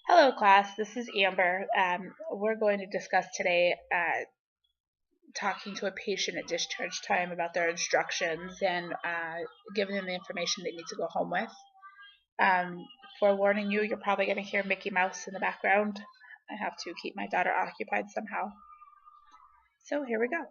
Hello class, this is Amber. We're going to discuss today talking to a patient at discharge time about their instructions and giving them the information they need to go home with. Forewarning you, you're probably going to hear Mickey Mouse in the background. I have to keep my daughter occupied somehow. So here we go.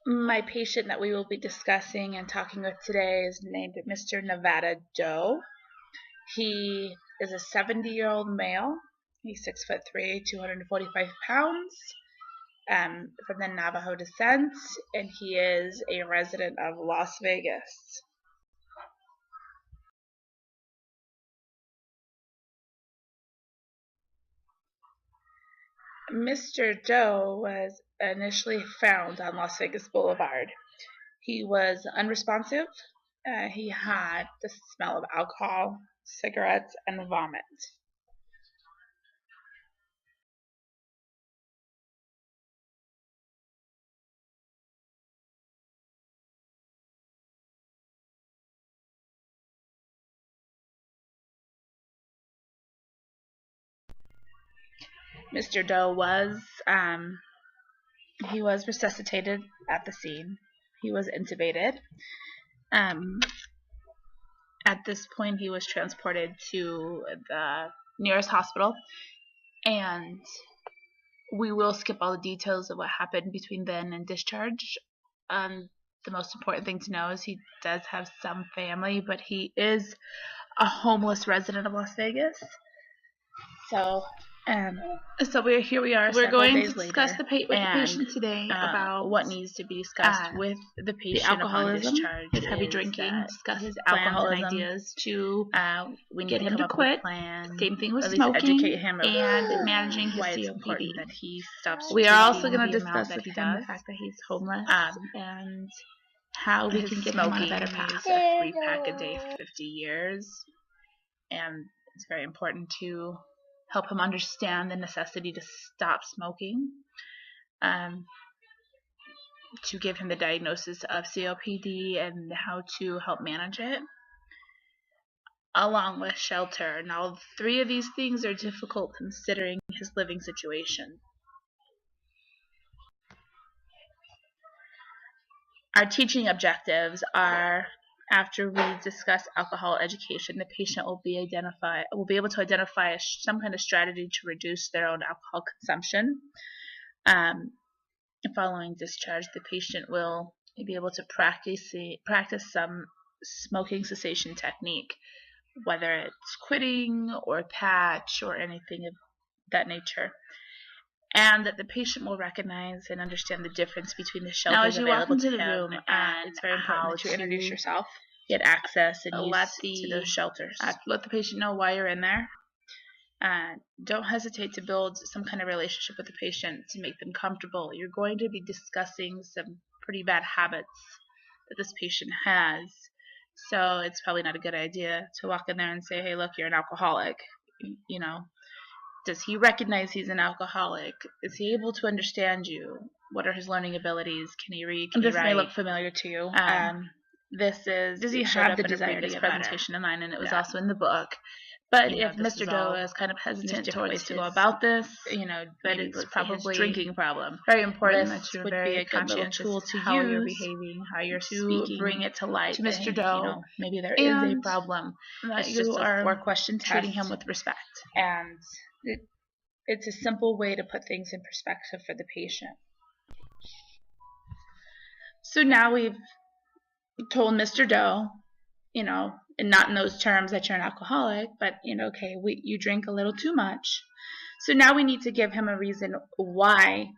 My patient that we will be discussing and talking with today is named Mr. Nevada Doe. He is a 70-year-old male. He's 6'3", 245 pounds, from the Navajo descent, and he is a resident of Las Vegas. Mr. Doe was initially found on Las Vegas Boulevard. He was unresponsive. He had the smell of alcohol, cigarettes, and vomit. Mr. Doe was resuscitated at the scene. He was intubated. At this point, he was transported to the nearest hospital, and we will skip all the details of what happened between then and discharge. The most important thing to know is he does have some family, but he is a homeless resident of Las Vegas. So here we are. We're going to discuss with the patient today about what needs to be discussed with the patient: the alcoholism, discharge, his heavy drinking, discuss his alcoholism, ideas to we need get him to quit. Same thing with smoking, educate him and managing his COPD. That he stops. We are also going to discuss with him the fact that he's homeless and how we can get him on a better path. A 3-pack a day for 50 years, and it's very important to help him understand the necessity to stop smoking, to give him the diagnosis of COPD and how to help manage it, along with shelter. Now, 3 of these things are difficult considering his living situation. Our teaching objectives are: after we discuss alcohol education, the patient will be able to identify some kind of strategy to reduce their own alcohol consumption. Following discharge, the patient will be able to practice some smoking cessation technique, whether it's quitting or patch or anything of that nature. And that the patient will recognize and understand the difference between the shelters available to him, and it's very important that you introduce yourself, get access, and to those shelters. Let the patient know why you're in there. Don't hesitate to build some kind of relationship with the patient to make them comfortable. You're going to be discussing some pretty bad habits that this patient has, so it's probably not a good idea to walk in there and say, "Hey, look, you're an alcoholic." You know. Does he recognize he's an alcoholic? Is he able to understand you? What are his learning abilities? Can he read? Can he write? This may look familiar to you. Does he have the desire to get presentation of mine, and it was also in the book. But if Mr. Doe is kind of hesitant towards to go about this, but it's probably his drinking problem. Very important that you're very conscientious tool to how you're behaving, how you're speaking, bring it to light to Mr. Doe. Maybe there is a problem. That you are 4-question treating him with respect, and it's a simple way to put things in perspective for the patient. So now we've told Mr. Doe, and not in those terms that you're an alcoholic, but okay, you drink a little too much. So now we need to give him a reason why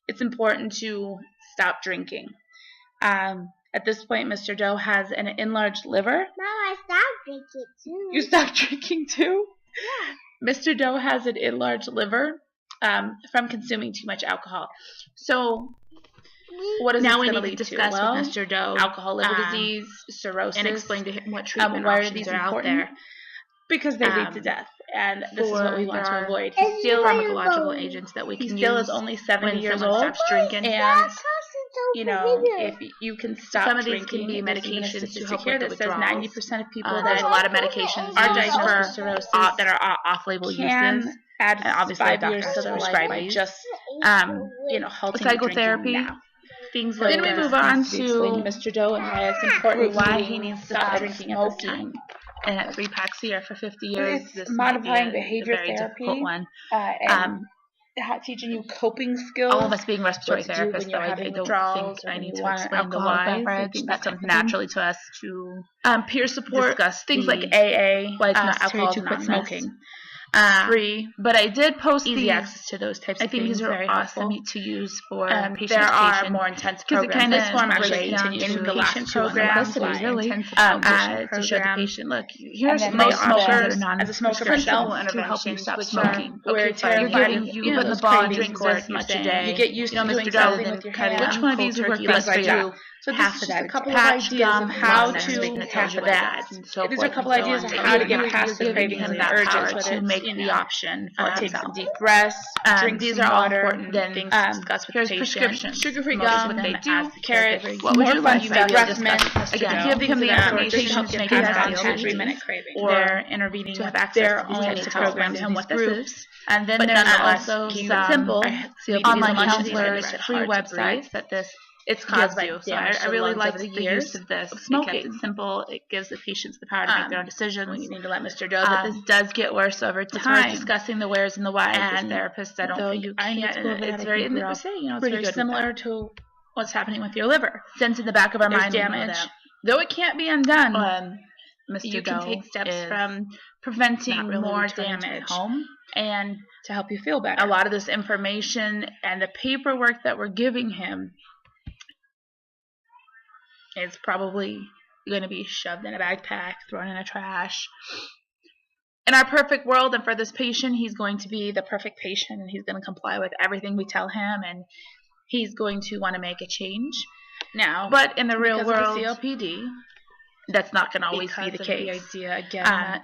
it's important to stop drinking. At this point, Mr. Doe has an enlarged liver. Mom, I stopped drinking too. You stopped drinking too? Yeah. Mr. Doe has an enlarged liver from consuming too much alcohol. So what is now we need to discuss with Mr. Doe? Alcohol, liver disease, cirrhosis, and explain to him what treatment options are out there. Because they lead to death, and this is what we want to avoid. Is He's still pharmacological agents that we can he still use is only 70 when years someone old, stops drinking. and you know, if you can stop Some of these drinking, can be there's even a medications to statistic help here with the that says withdrawals. 90% of people There's that a lot of medications are used diagnosed for with cirrhosis that are off-label can uses. add And obviously 5 the years doctor to their has to life prescribe by these. just halting Psychotherapy, drinking now. things So like then we this move on needs to be explained to Mr. Doe and why it's important why to he needs to stop stop drinking at this time. smoking. And at 3 packs a year for 50 years, It's this modifying might be behavior a very difficult therapy, one. and teaching you coping skills. All of us being respiratory what to do when therapists, you're though, I having don't withdrawals think or I when need you to want an explain the alcoholic whys. I beverage, think that that comes type of thing. naturally to us to Peer support, discuss things like the AA, why it's necessary Alcohol to quit Anonymous. smoking. Free, But I did post easy these. access to those types I of think things. these are Very awesome helpful. to use for patient There are education. more intense Because it programs. kind of This one breaks actually down continues to the last patient two on the programs, left line. intensive to to show the program. patient, look, And here's then most they smokers offer, that are non as a smoker prescription myself, to help you interventions, stop which smoking. are we're Okay, fine. terrified You're giving of, you you know, put in the those ball and cravings drink this of much a saying day. you get used to Mr. doing Doe, something then with your cutting hands. which one of these cold would work turkey, best things for like you? that. So Half this of is that just a couple of patch, ideas gum, of how and to everything that tells half you of what it that. does, and so These are a forth couple and so ideas on. of But how to you're get past the giving cravings him and the that urges, power whether to it's, make you the know, option for take himself. some deep breaths, drink These some are all water, important things to discuss with here's the patient. prescriptions, sugar-free Most gum, of what they do, as the carrot, what would you like? you Maybe make we'll breath discuss mints, again. give Give him the information to help to get make past him that happy. 2-3-minute craving. They're intervening to with have access their to these own types of program programs to and these what this groups. is. And then But there's nonetheless, also keep it some simple. online Maybe counselors, it's free hard to websites breathe. that this It's caused by gives you. So damage I to really lungs like over the the years use of this of because smoking. it's simple. It gives the patients the power to make their own decisions. We need to let Mr. Doe that this Does get worse over time. It's worth Discussing the wheres and the whys as And therapists. I don't though think you I can't need go over that, it's I very think we're all it's pretty very good similar to what's happening with your liver. sense in the back of our There's mind. We know damage. that. Though it can't be undone, Mr. you can take Doe steps is from preventing not really more returning to damage home. and to help you feel better. A lot of this information and the paperwork that we're giving him is probably going to be shoved in a backpack, thrown in a trash. In our perfect world, and for this patient, he's going to be the perfect patient, and he's going to comply with everything we tell him, and he's going to want to make a change. Now, But in the real because of world, the COPD, that's not going to always be the because of case. the idea again that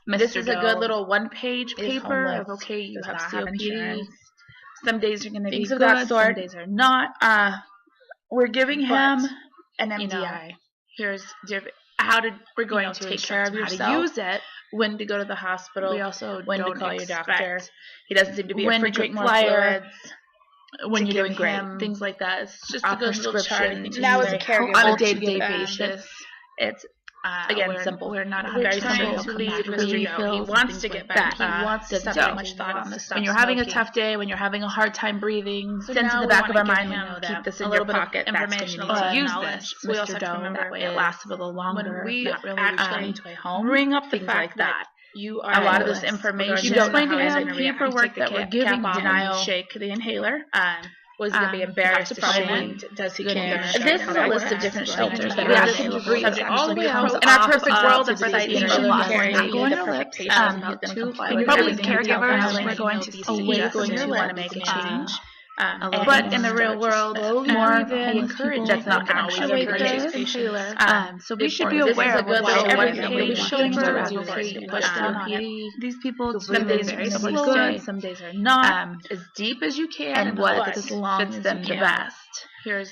This Mr. is a Doe good little one-page is paper homeless, of, okay, you does have not have COPD. insurance, Some days are going to be things good, of that some sort. days are not. We're giving him an you know, MDI. here's how to we're going to take take care of how to yourself, use it. when to go to the hospital, We also when to don't call your expect doctor. He doesn't seem to be a when to frequent drink more flyer. fluids, when to you're give doing great, him things like that. It's just a a good little chart. prescription. Now, as a caregiver, on a to day-to-day give them- basis, it's again, we're, simple. We're not Very 100% simple sure to lead he'll come Mr. back Doe. to He refills wants and to things get like better. that. He wants to Doesn't stop put so much much thought on this. stop When you're having a smoking. tough day, when you're having a hard time breathing, So sense now in the we back wanna of our give mind, we him know keep that this a in little your bit pocket. of That's when information you to need to use acknowledge. this. We Mr. also have to Doe remember that way it it lasts a little longer. when we not really actually returning to a home. bring up the things fact like that. You are A lot of this homeless. information, You don't know explain to how he's him gonna react. paperwork Take the that we're cap giving off and denial. shake the inhaler. Was he going to be You embarrassed have to to show probably it? Does he go to care? demonstrate This how is a that list of works. different We're shelters gonna that be are able to available. breathe That's all the way actually out help in our off perfect of world, to and for the this being patient, really he's caring not to going be to the lips. perfect patient. He's going to Too. comply And with you're probably everything we tell caregivers, him. we're going to He's see going to your want to lips make a and change. but in the real world, more we encourage that's not going to always be the case. inhaler. So we should be This is aware a of good what little every one that day we is want showing them to us. do Okay, first. push down on it. These people, Some days are going to be good, some days are not. as deep as you can, And what as long fits as them you the can. best. Here's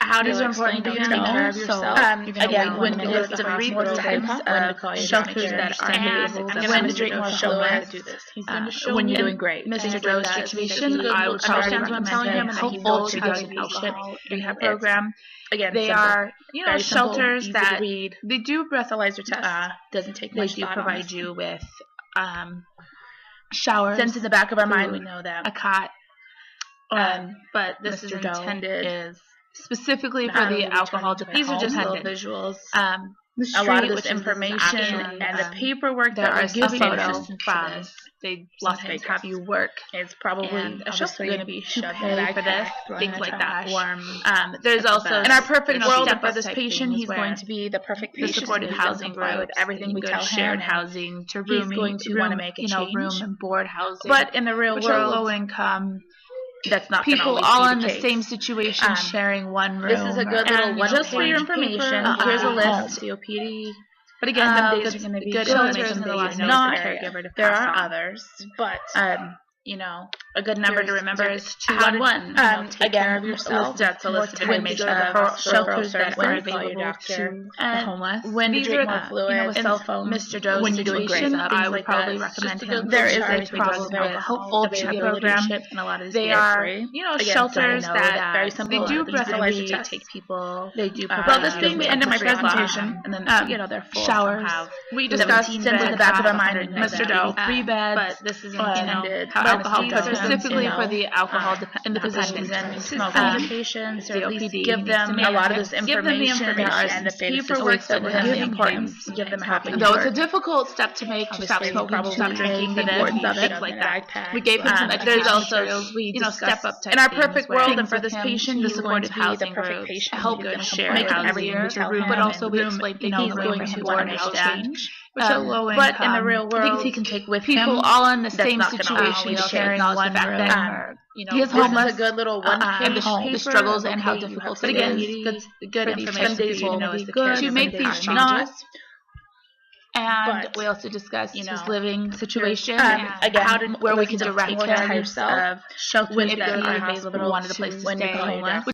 how These are important for you to take care of yourself. Again, when to list of more types of shelters that are available, when to drink more fluids. He's going to show when you you're doing great. Mr. Doe's situation. I would understand what I'm telling him, and that he knows to go to the alcohol rehab program. Again, they simple. are Very shelters simple, that they do breathalyzer tests. Doesn't take they much do thought on provide this. you with showers. Sense in the back of our mind, food, we know that. a cot. But this Mr. is Doe intended is specifically for the alcohol These are just little dependent. visuals. A lot of this information and the paperwork there that are we're giving photos you from they Las sometimes Vegas. have you work. It's probably And obviously going to be to shoved pay in a for this, backpack, things like that. Warm. There's also in our perfect there's world, step-by-step for this patient, things he's where going to be the perfect the patient. supportive He's gonna housing comply with groups, everything we go tell to him. shared and housing to he's room, going to want to make a change. room and board housing. But in the real which are world, low income. that's not People gonna always all be in the case. same situation, sharing one room. This is a good little and one just for your paper. information. Here's a list. COPD But again, some days are going to be good shelters, and the last not. There are others, but a good number to remember is 211. Take care of yourself. That's a list of information of shelters that are available to the homeless. When these are with cell phone, Mr. Doe's situation, I would probably recommend him. There is a problem with hopeful program, and a lot of they are shelters that very simple. They do breathalyzer tests. Take people. They do. Well, this being the end of my presentation, and then they're full. Showers. We discussed simply the back of our mind, Mr. Doe, 3 beds. But this is intended how alcohol specifically for the alcohol in the positions and smoking patients, or at least give them a lot of this information and the paperwork that would have the importance. Give them a copy. Though it's a difficult step to make to stop smoking, stop drinking, the importance of it, like that. We gave him some education materials. Step up. In our perfect world, and for this patient, the supportive housing group help them share housing, but also we explained he's going to learn how change. Which are low income. But in the real world, things he can take with people him, all in the same situation, sharing one room. He is homeless. This is a good little one-page paper. The struggles and how difficult. But again, good information for you to know as the kid to make these changes. And we also discussed his living situation and again, where we can direct him of shelters that are available. Wanted a place to stay.